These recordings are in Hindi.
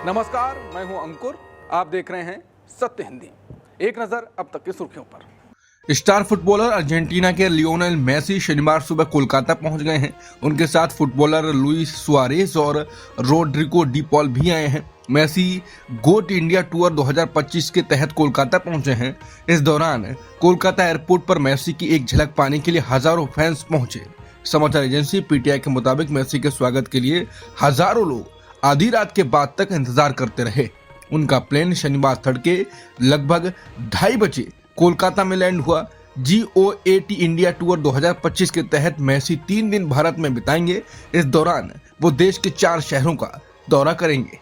नमस्कार, मैं हूं अंकुर। आप देख रहे हैं सत्य हिंदी। एक नजर अब तक की सुर्खियों पर। स्टार फुटबॉलर अर्जेंटीना के लियोनेल मेसी शनिवार सुबह कोलकाता पहुंच गए हैं। उनके साथ फुटबॉलर लुइस सुआरेज और रोड्रिगो डी पॉल भी आए हैं। मेसी गोट इंडिया टूर 2025 के तहत कोलकाता पहुंचे हैं। इस दौरान कोलकाता एयरपोर्ट पर मेसी की एक झलक पाने के लिए हजारों फैंस पहुंचे। समाचार एजेंसी पीटीआई के मुताबिक मेसी के स्वागत के लिए हजारों लोग आधी रात के बाद तक इंतजार करते रहे। उनका प्लेन शनिवार तड़के लगभग 2:30 बजे कोलकाता में लैंड हुआ। GOAT इंडिया टूर 2025 के तहत मेसी 3 दिन भारत में बिताएंगे। इस दौरान वो देश के 4 शहरों का दौरा करेंगे।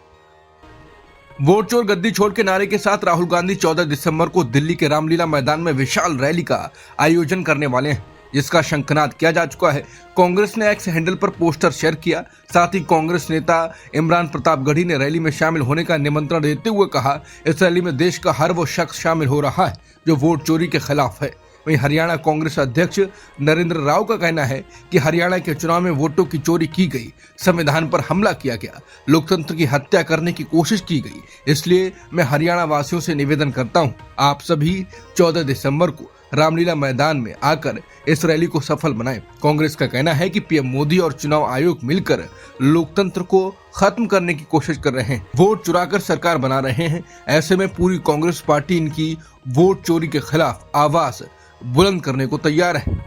वोट चोर गद्दी छोड़ के नारे के साथ राहुल गांधी 14 दिसंबर को दिल्ली के रामलीला मैदान में विशाल रैली का आयोजन करने वाले हैं, जिसका शंखनाद किया जा चुका है। कांग्रेस ने एक्स हैंडल पर पोस्टर शेयर किया। साथ ही कांग्रेस नेता इमरान प्रतापगढ़ी ने रैली में शामिल होने का निमंत्रण देते हुए कहा, इस रैली में देश का हर वो शख्स शामिल हो रहा है जो वोट चोरी के खिलाफ है। वहीं हरियाणा कांग्रेस अध्यक्ष नरेंद्र राव का कहना है कि हरियाणा के चुनाव में वोटों की चोरी की गई, संविधान पर हमला किया गया, लोकतंत्र की हत्या करने की कोशिश की गई। इसलिए मैं हरियाणा वासियों से निवेदन करता हूं, आप सभी 14 दिसंबर को रामलीला मैदान में आकर इस रैली को सफल बनाएं। कांग्रेस का कहना है कि पीएम मोदी और चुनाव आयोग मिलकर लोकतंत्र को खत्म करने की कोशिश कर रहे हैं, वोट चुराकर सरकार बना रहे हैं। ऐसे में पूरी कांग्रेस पार्टी इनकी वोट चोरी के खिलाफ आवाज बुलंद करने को तैयार है।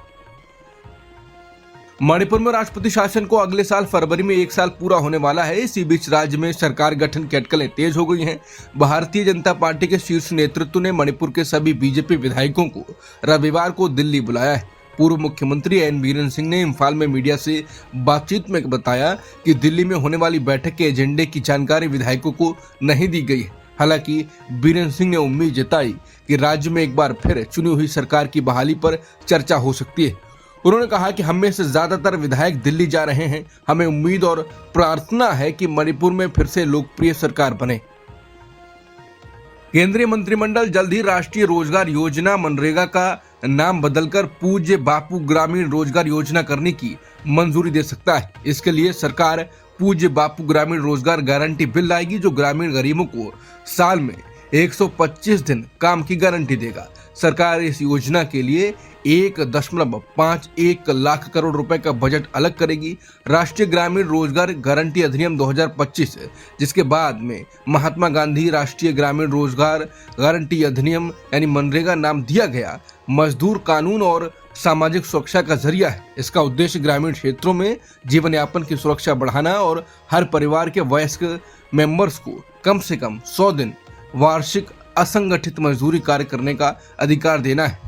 मणिपुर में राष्ट्रपति शासन को अगले साल फरवरी में 1 साल पूरा होने वाला है। इसी बीच राज्य में सरकार गठन की अटकलें तेज हो गई हैं। भारतीय जनता पार्टी के शीर्ष नेतृत्व ने मणिपुर के सभी बीजेपी विधायकों को रविवार को दिल्ली बुलाया है। पूर्व मुख्यमंत्री एन बीरेन सिंह ने इम्फाल में मीडिया से बातचीत में बताया कि दिल्ली में होने वाली बैठक के एजेंडे की जानकारी विधायकों को नहीं दी गई है। हालांकि बीरेन सिंह ने उम्मीद जताई कि राज्य में एक बार फिर चुनी हुई सरकार की बहाली पर चर्चा हो सकती है। उन्होंने कहा कि हम में से ज्यादातर विधायक दिल्ली जा रहे हैं। हमें उम्मीद और प्रार्थना है कि मणिपुर में फिर से लोकप्रिय सरकार बने। केंद्रीय मंत्रिमंडल जल्द ही राष्ट्रीय रोजगार योजना मनरेगा का नाम बदलकर पूज्य बापू ग्रामीण रोजगार योजना करने की मंजूरी दे सकता है। इसके लिए सरकार पूज्य बापू ग्रामीण रोजगार गारंटी बिल लाएगी, जो ग्रामीण गरीबों को साल में 125 दिन काम की गारंटी देगा। सरकार इस योजना के लिए 1.51 लाख करोड़ रुपए का बजट अलग करेगी। राष्ट्रीय ग्रामीण रोजगार गारंटी अधिनियम 2025, जिसके बाद में महात्मा गांधी राष्ट्रीय ग्रामीण रोजगार गारंटी अधिनियम यानी मनरेगा नाम दिया गया, मजदूर कानून और सामाजिक सुरक्षा का जरिया है। इसका उद्देश्य ग्रामीण क्षेत्रों में जीवन यापन की सुरक्षा बढ़ाना और हर परिवार के वयस्क मेंबर्स को कम से कम 100 दिन वार्षिक असंगठित मजदूरी कार्य करने का अधिकार देना है।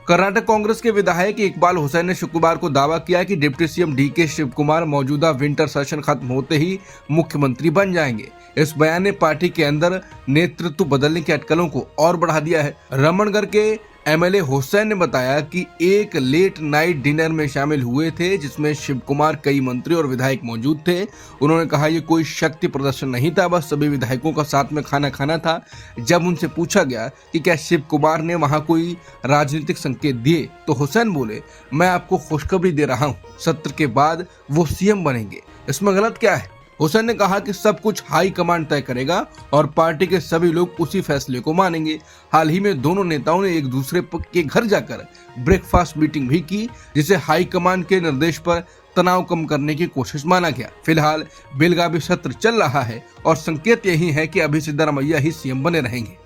कर्नाटक कांग्रेस के विधायक इकबाल हुसैन ने शुक्रवार को दावा किया कि deputy CM DK Shivakumar मौजूदा विंटर सेशन खत्म होते ही मुख्यमंत्री बन जाएंगे। इस बयान ने पार्टी के अंदर नेतृत्व बदलने की अटकलों को और बढ़ा दिया है। रमणगढ़ के एमएलए हुसैन ने बताया कि एक लेट नाइट डिनर में शामिल हुए थे, जिसमें शिव कुमार, कई मंत्री और विधायक मौजूद थे। उन्होंने कहा ये कोई शक्ति प्रदर्शन नहीं था, बस सभी विधायकों का साथ में खाना खाना था। जब उनसे पूछा गया कि क्या शिव कुमार ने वहां कोई राजनीतिक संकेत दिए, तो हुसैन बोले, मैं आपको खुशखबरी दे रहा हूं, सत्र के बाद वो सीएम बनेंगे, इसमें गलत क्या है। हुसैन ने कहा कि सब कुछ हाई कमांड तय करेगा और पार्टी के सभी लोग उसी फैसले को मानेंगे। हाल ही में दोनों नेताओं ने एक दूसरे के घर जाकर ब्रेकफास्ट मीटिंग भी की, जिसे हाई कमांड के निर्देश पर तनाव कम करने की कोशिश माना गया। फिलहाल बेलगावी सत्र चल रहा है और संकेत यही है कि अभी सिद्धरामैया ही सीएम बने रहेंगे।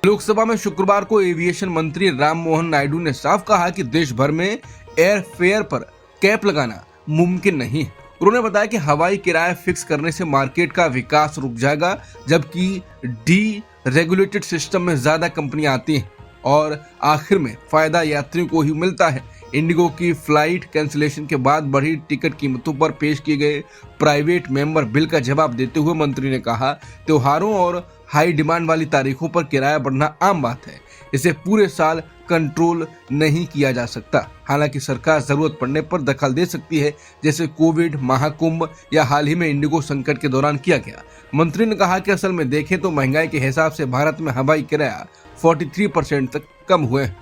लोकसभा में शुक्रवार को एविएशन मंत्री राम मोहन नायडू ने साफ कहा कि देश भर में एयर फेयर पर कैप लगाना मुमकिन नहीं है। उन्होंने बताया कि हवाई किराया फिक्स करने से मार्केट का विकास रुक जाएगा, जबकि डी रेगुलेटेड सिस्टम में ज्यादा कंपनियां आती हैं और आखिर में फायदा यात्रियों को ही मिलता है। इंडिगो की फ्लाइट कैंसिलेशन के बाद बढ़ी टिकट कीमतों पर पेश किए गए प्राइवेट मेंबर बिल का जवाब देते हुए मंत्री ने कहा, त्योहारों और हाई डिमांड वाली तारीखों पर किराया बढ़ना आम बात है, इसे पूरे साल कंट्रोल नहीं किया जा सकता। हालांकि सरकार जरूरत पड़ने पर दखल दे सकती है, जैसे कोविड, महाकुंभ या हाल ही में इंडिगो संकट के दौरान किया गया। मंत्री ने कहा कि असल में देखें तो महंगाई के हिसाब से भारत में हवाई किराया 43% तक कम हुए हैं।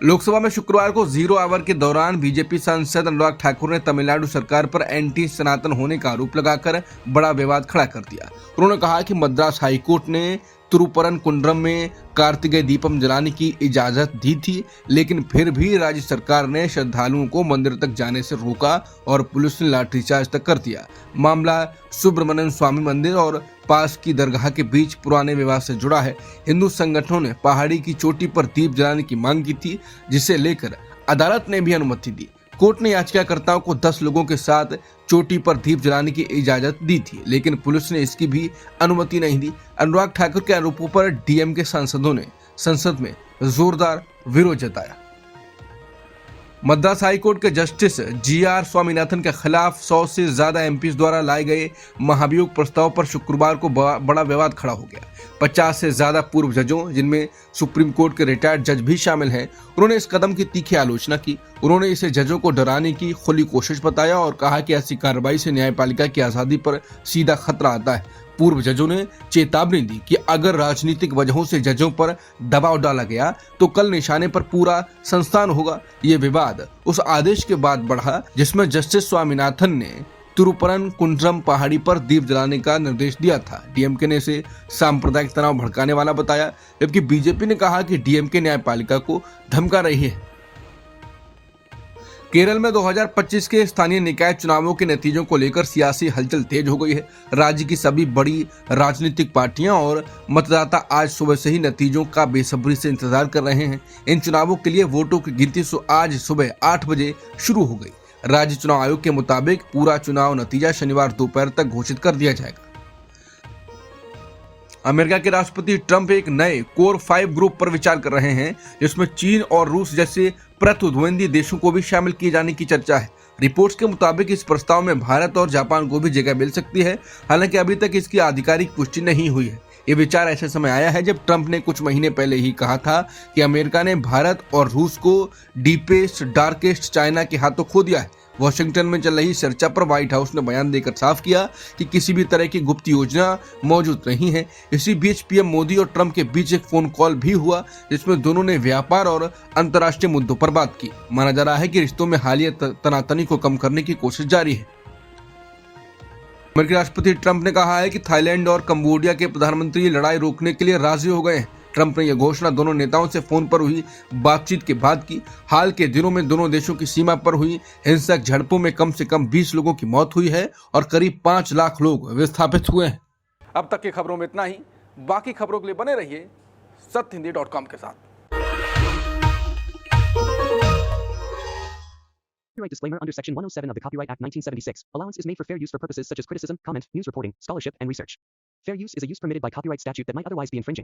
लोकसभा में शुक्रवार को 0 आवर के दौरान बीजेपी सांसद अनुराग ठाकुर ने तमिलनाडु सरकार पर एंटी सनातन होने का आरोप लगाकर बड़ा विवाद खड़ा कर दिया। उन्होंने कहा कि मद्रास हाईकोर्ट ने तिरुपरन कुंड्रम में कार्तिकेय दीपम जलाने की इजाजत दी थी, लेकिन फिर भी राज्य सरकार ने श्रद्धालुओं को मंदिर तक जाने से रोका और पुलिस ने लाठीचार्ज तक कर दिया। मामला सुब्रमण्यम स्वामी मंदिर और पास की दरगाह के बीच पुराने विवाद से जुड़ा है। हिंदू संगठनों ने पहाड़ी की चोटी पर दीप जलाने की मांग की थी, जिसे लेकर अदालत ने भी अनुमति दी। कोर्ट ने याचिकाकर्ताओं को 10 लोगों के साथ चोटी पर दीप जलाने की इजाजत दी थी, लेकिन पुलिस ने इसकी भी अनुमति नहीं दी। अनुराग ठाकुर के आरोपों पर डीएमके सांसदों ने संसद में जोरदार विरोध जताया। मद्रास हाईकोर्ट के जस्टिस जीआर स्वामीनाथन के खिलाफ 100 से ज्यादा एमपीज द्वारा लाए गए महाभियोग प्रस्ताव पर शुक्रवार को बड़ा विवाद खड़ा हो गया। 50 से ज्यादा पूर्व जजों, जिनमें सुप्रीम कोर्ट के रिटायर्ड जज भी शामिल हैं, उन्होंने इस कदम की तीखी आलोचना की। उन्होंने इसे जजों को डराने की खुली कोशिश बताया और कहा कि ऐसी कार्रवाई से न्यायपालिका की आजादी पर सीधा खतरा आता है। पूर्व जजों ने चेतावनी दी कि अगर राजनीतिक वजहों से जजों पर दबाव डाला गया तो कल निशाने पर पूरा संस्थान होगा। ये विवाद उस आदेश के बाद बढ़ा जिसमें जस्टिस स्वामीनाथन ने तिरुपरन कुंड्रम पहाड़ी पर दीप जलाने का निर्देश दिया था। डीएमके ने इसे सांप्रदायिक तनाव भड़काने वाला बताया, जबकि बीजेपी ने कहा कि डीएमके न्यायपालिका को धमका रही है। केरल में 2025 के स्थानीय निकाय चुनावों के नतीजों को लेकर सियासी हलचल तेज हो गई है। राज्य की सभी बड़ी राजनीतिक पार्टियां और मतदाता आज सुबह से ही नतीजों का बेसब्री से इंतजार कर रहे हैं। इन चुनावों के लिए वोटों की गिनती आज सुबह 8 बजे शुरू हो गई। राज्य चुनाव आयोग के मुताबिक पूरा चुनाव नतीजा शनिवार दोपहर तक घोषित कर दिया जाएगा। अमेरिका के राष्ट्रपति ट्रंप एक नए कोर 5 ग्रुप पर विचार कर रहे हैं, जिसमें चीन और रूस जैसे प्रतिद्वंदी देशों को भी शामिल किए जाने की चर्चा है। रिपोर्ट्स के मुताबिक इस प्रस्ताव में भारत और जापान को भी जगह मिल सकती है, हालांकि अभी तक इसकी आधिकारिक पुष्टि नहीं हुई है। ये विचार ऐसे समय आया है जब ट्रंप ने कुछ महीने पहले ही कहा था कि अमेरिका ने भारत और रूस को डीपेस्ट डार्केस्ट चाइना के हाथों खो दिया है। वॉशिंगटन में चल रही चर्चा पर व्हाइट हाउस ने बयान देकर साफ किया कि किसी भी तरह की गुप्त योजना मौजूद नहीं है। इसी बीच पीएम मोदी और ट्रंप के बीच एक फोन कॉल भी हुआ, जिसमें दोनों ने व्यापार और अंतर्राष्ट्रीय मुद्दों पर बात की। माना जा रहा है कि रिश्तों में हालिया तनातनी को कम करने की कोशिश जारी है। अमेरिकी राष्ट्रपति ट्रंप ने कहा है कि थाईलैंड और कंबोडिया के प्रधानमंत्री लड़ाई रोकने के लिए राजी हो गए हैं। ट्रंप ने यह घोषणा दोनों नेताओं से फोन पर हुई बातचीत के बाद की। हाल के दिनों में दोनों देशों की सीमा पर हुई हिंसक झड़पों में कम से कम 20 लोगों की मौत हुई है और करीब 5 लाख लोग विस्थापित हुए हैं। अब तक की खबरों में इतना ही। बाकी खबरों के लिए बने रहिए सत्यहिंदी.com के साथ। Copyright disclaimer under Section 107 of the Copyright Act 1976. Allowance is made for fair use for purposes such as criticism, comment, news reporting, scholarship, and research. Fair use is a use permitted by copyright statute that might otherwise be infringing.